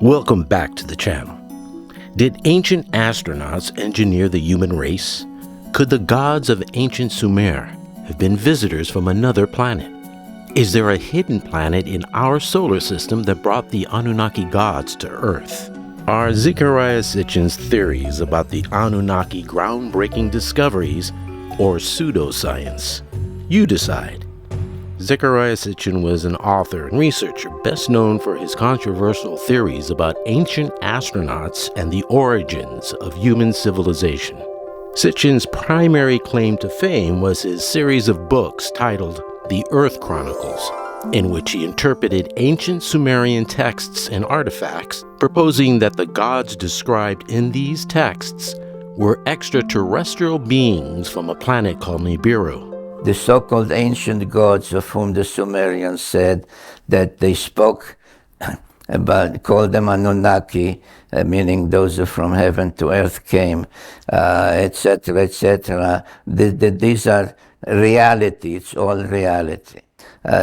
Welcome back to the channel. Did ancient astronauts engineer the human race? Could the gods of ancient Sumer have been visitors from another planet? Is there a hidden planet in our solar system that brought the Anunnaki gods to Earth? Are Zecharia Sitchin's theories about the Anunnaki groundbreaking discoveries or pseudoscience? You decide. Zecharia Sitchin was an author and researcher best known for his controversial theories about ancient astronauts and the origins of human civilization. Sitchin's primary claim to fame was his series of books titled The Earth Chronicles, in which he interpreted ancient Sumerian texts and artifacts, proposing that the gods described in these texts were extraterrestrial beings from a planet called Nibiru. The so-called ancient gods of whom the Sumerians said that they spoke about, called them Anunnaki, meaning those who from heaven to earth came, etc., etc. These are reality. It's all reality.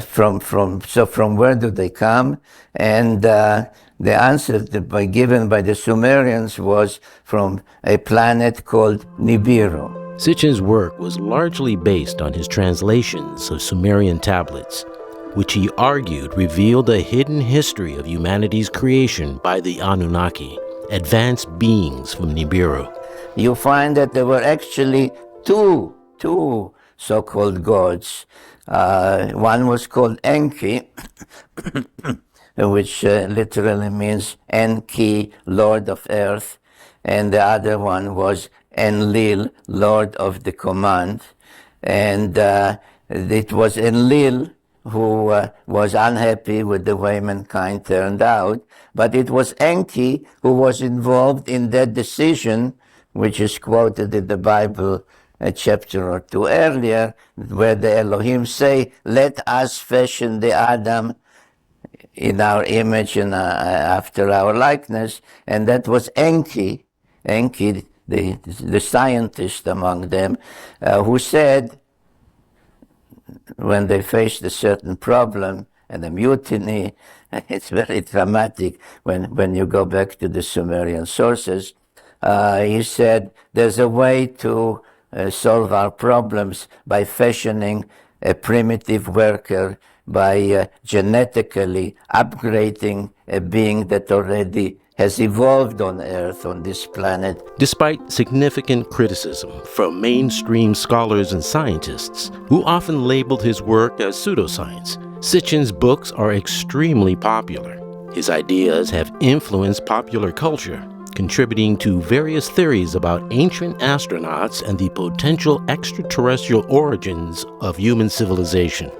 From where do they come? And the answer given by the Sumerians was from a planet called Nibiru. Sitchin's work was largely based on his translations of Sumerian tablets, which he argued revealed a hidden history of humanity's creation by the Anunnaki, advanced beings from Nibiru. You find that there were actually two so-called gods. One was called Enki, which literally means Enki, Lord of Earth, and the other one was Enlil, Lord of the Command. And it was Enlil who was unhappy with the way mankind turned out, but it was Enki who was involved in that decision, which is quoted in the Bible a chapter or two earlier, where the Elohim say, let us fashion the Adam in our image and after our likeness. And that was Enki, the scientist among them, who said, when they faced a certain problem and a mutiny, it's very dramatic when you go back to the Sumerian sources, he said, there's a way to solve our problems by fashioning a primitive worker, by genetically upgrading a being that already has evolved on Earth, on this planet. Despite significant criticism from mainstream scholars and scientists, who often labeled his work as pseudoscience, Sitchin's books are extremely popular. His ideas have influenced popular culture, contributing to various theories about ancient astronauts and the potential extraterrestrial origins of human civilization.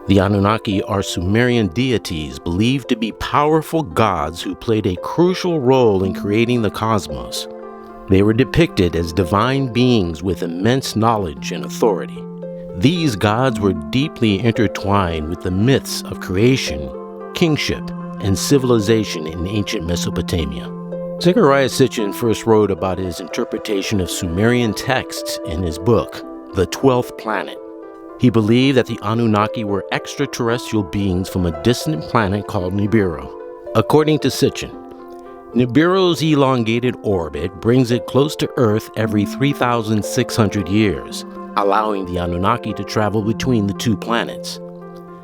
The Anunnaki are Sumerian deities believed to be powerful gods who played a crucial role in creating the cosmos. They were depicted as divine beings with immense knowledge and authority. These gods were deeply intertwined with the myths of creation, kingship, and civilization in ancient Mesopotamia. Zecharia Sitchin first wrote about his interpretation of Sumerian texts in his book, The 12th Planet. He believed that the Anunnaki were extraterrestrial beings from a distant planet called Nibiru. According to Sitchin, Nibiru's elongated orbit brings it close to Earth every 3,600 years, allowing the Anunnaki to travel between the two planets.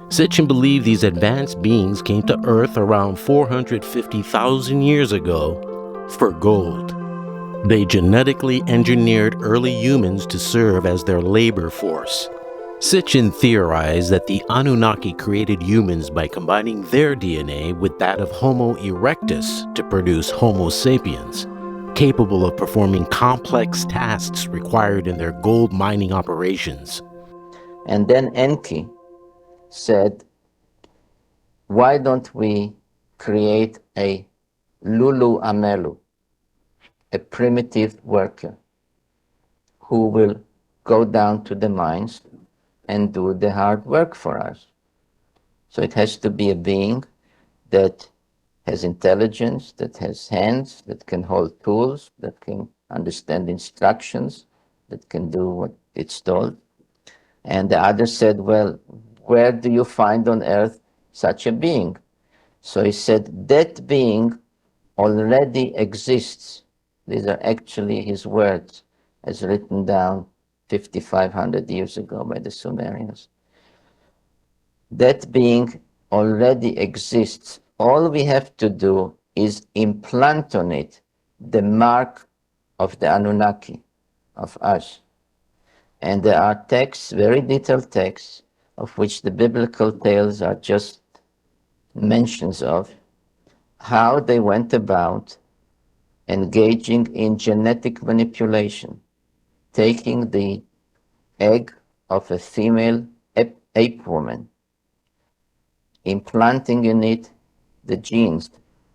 Sitchin believed these advanced beings came to Earth around 450,000 years ago for gold. They genetically engineered early humans to serve as their labor force. Sitchin theorized that the Anunnaki created humans by combining their DNA with that of Homo erectus to produce Homo sapiens, capable of performing complex tasks required in their gold mining operations. And then Enki said, why don't we create a Lulu Amelu, a primitive worker who will go down to the mines and do the hard work for us. So it has to be a being that has intelligence, that has hands, that can hold tools, that can understand instructions, that can do what it's told. And the other said, well, where do you find on earth such a being? So he said, that being already exists. These are actually his words, as written down 5,500 years ago by the Sumerians. That being already exists. All we have to do is implant on it the mark of the Anunnaki, of us. And there are texts, very detailed texts, of which the biblical tales are just mentions of, how they went about engaging in genetic manipulation, taking the egg of a female ape woman, implanting in it the genes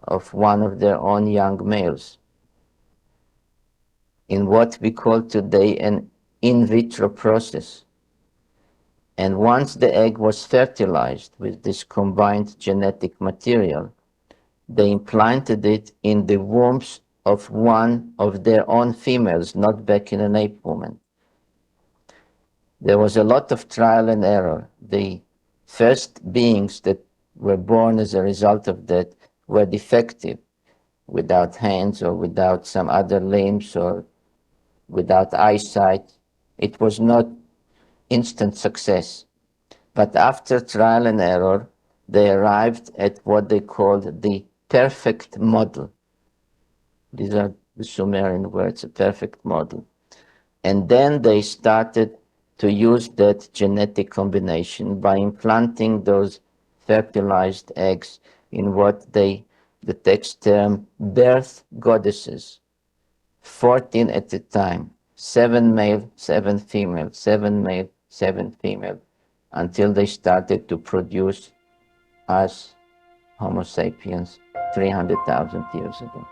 of one of their own young males, in what we call today an in vitro process. And once the egg was fertilized with this combined genetic material, they implanted it in the wombs of one of their own females, not back in an ape woman. There was a lot of trial and error. The first beings that were born as a result of that were defective, without hands or without some other limbs or without eyesight. It was not instant success. But after trial and error, they arrived at what they called the perfect model. These are the Sumerian words, a perfect model. And then they started to use that genetic combination by implanting those fertilized eggs in what the text term birth goddesses, 14 at a time, 7 male, 7 female, 7 male, 7 female, until they started to produce us, Homo sapiens, 300,000 years ago.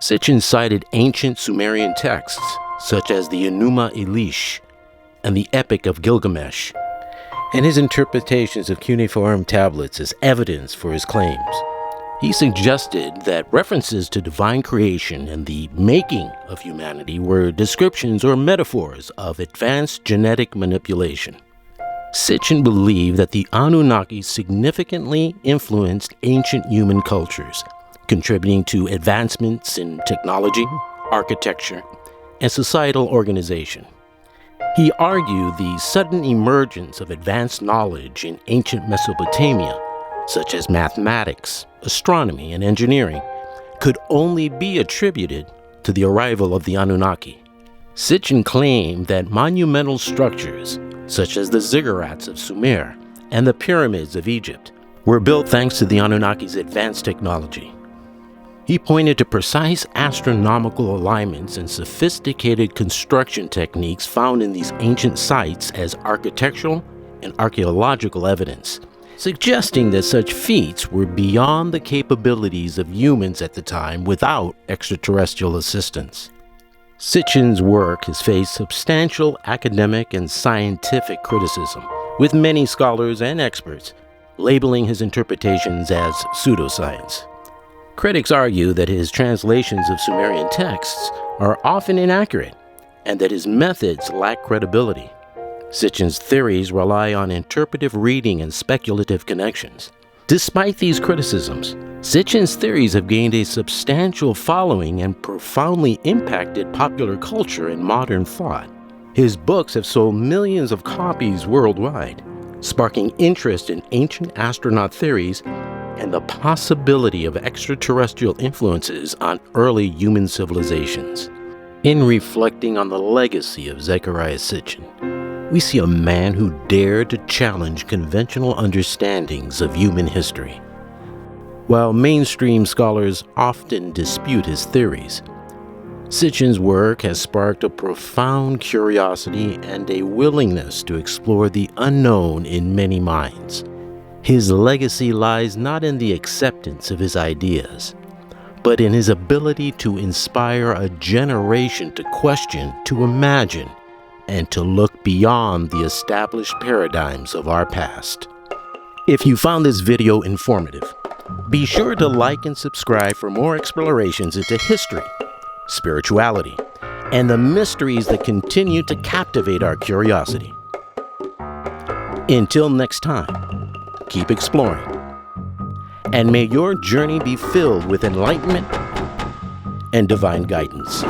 Sitchin cited ancient Sumerian texts, such as the Enuma Elish and the Epic of Gilgamesh, and his interpretations of cuneiform tablets as evidence for his claims. He suggested that references to divine creation and the making of humanity were descriptions or metaphors of advanced genetic manipulation. Sitchin believed that the Anunnaki significantly influenced ancient human cultures, contributing to advancements in technology, architecture, and societal organization. He argued the sudden emergence of advanced knowledge in ancient Mesopotamia, such as mathematics, astronomy, and engineering, could only be attributed to the arrival of the Anunnaki. Sitchin claimed that monumental structures, such as the ziggurats of Sumer and the pyramids of Egypt, were built thanks to the Anunnaki's advanced technology. He pointed to precise astronomical alignments and sophisticated construction techniques found in these ancient sites as architectural and archaeological evidence, suggesting that such feats were beyond the capabilities of humans at the time without extraterrestrial assistance. Sitchin's work has faced substantial academic and scientific criticism, with many scholars and experts labeling his interpretations as pseudoscience. Critics argue that his translations of Sumerian texts are often inaccurate and that his methods lack credibility. Sitchin's theories rely on interpretive reading and speculative connections. Despite these criticisms, Sitchin's theories have gained a substantial following and profoundly impacted popular culture and modern thought. His books have sold millions of copies worldwide, sparking interest in ancient astronaut theories and the possibility of extraterrestrial influences on early human civilizations. In reflecting on the legacy of Zecharia Sitchin, we see a man who dared to challenge conventional understandings of human history. While mainstream scholars often dispute his theories, Sitchin's work has sparked a profound curiosity and a willingness to explore the unknown in many minds. His legacy lies not in the acceptance of his ideas, but in his ability to inspire a generation to question, to imagine, and to look beyond the established paradigms of our past. If you found this video informative, be sure to like and subscribe for more explorations into history, spirituality, and the mysteries that continue to captivate our curiosity. Until next time, keep exploring, and may your journey be filled with enlightenment, and divine guidance.